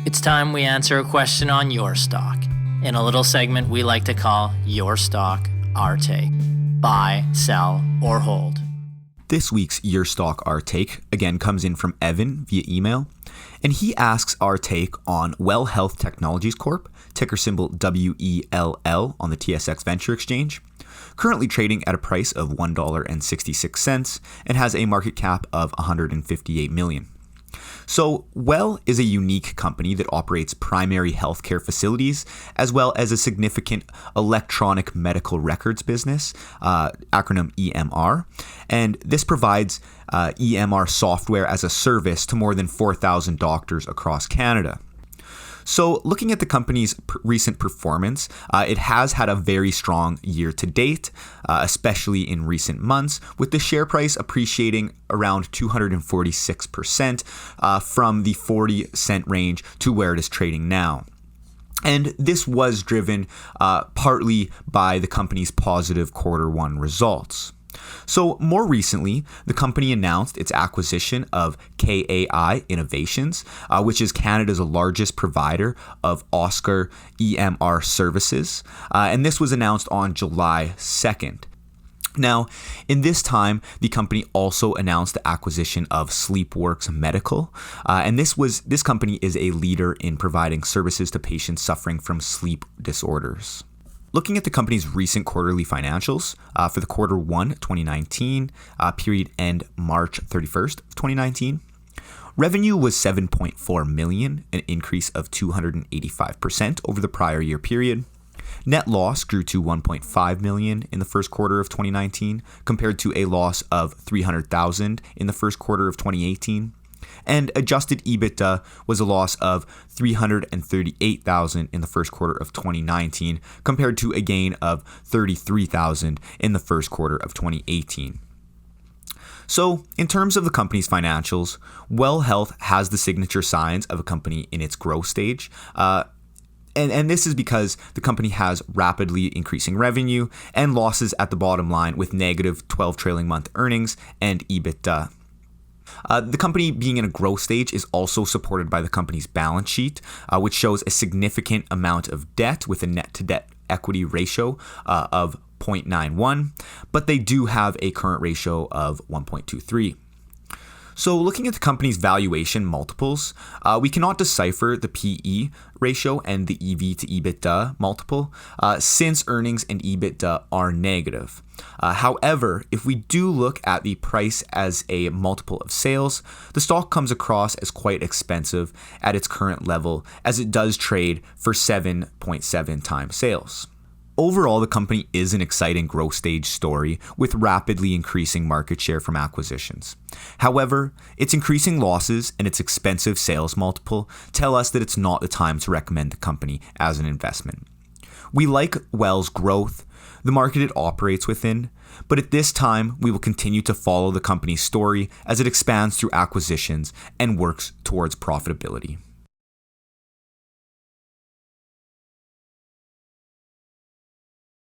It's time we answer a question on your stock in a little segment we like to call Your Stock, Our Take. Buy, sell, or hold. This week's Your Stock, Our Take again comes in from Evan via email, and he asks our take on WELL Health Technologies Corp, ticker symbol WELL on the TSX Venture Exchange, currently trading at a price of $1.66 and has a market cap of $158 million. So, WELL is a unique company that operates primary healthcare facilities as well as a significant electronic medical records business, acronym EMR. And this provides EMR software as a service to more than 4,000 doctors across Canada. So looking at the company's recent performance, it has had a very strong year to date, especially in recent months, with the share price appreciating around 246% from the 40-cent range to where it is trading now. And this was driven partly by the company's positive Q1 results. So more recently, the company announced its acquisition of KAI Innovations, which is Canada's largest provider of OSCAR EMR services. And this was announced on July 2nd. Now, in this time, the company also announced the acquisition of SleepWorks Medical, and this company is a leader in providing services to patients suffering from sleep disorders. Looking at the company's recent quarterly financials for the Q1 2019, period end March 31st, 2019, revenue was $7.4 million, an increase of 285% over the prior year period. Net loss grew to $1.5 million in the first quarter of 2019, compared to a loss of $300,000 in the first quarter of 2018. And adjusted EBITDA was a loss of $338,000 in the first quarter of 2019, compared to a gain of $33,000 in the first quarter of 2018. So, in terms of the company's financials, WELL Health has the signature signs of a company in its growth stage. And this is because the company has rapidly increasing revenue and losses at the bottom line with negative 12 trailing month earnings and EBITDA. The company being in a growth stage is also supported by the company's balance sheet, which shows a significant amount of debt with a net to debt equity ratio of 0.91, but they do have a current ratio of 1.23. So looking at the company's valuation multiples, we cannot decipher the PE ratio and the EV to EBITDA multiple since earnings and EBITDA are negative. However, if we do look at the price as a multiple of sales, the stock comes across as quite expensive at its current level, as it does trade for 7.7 times sales. Overall, the company is an exciting growth stage story with rapidly increasing market share from acquisitions. However, its increasing losses and its expensive sales multiple tell us that it's not the time to recommend the company as an investment. We like WELL's growth, the market it operates within, but at this time, we will continue to follow the company's story as it expands through acquisitions and works towards profitability.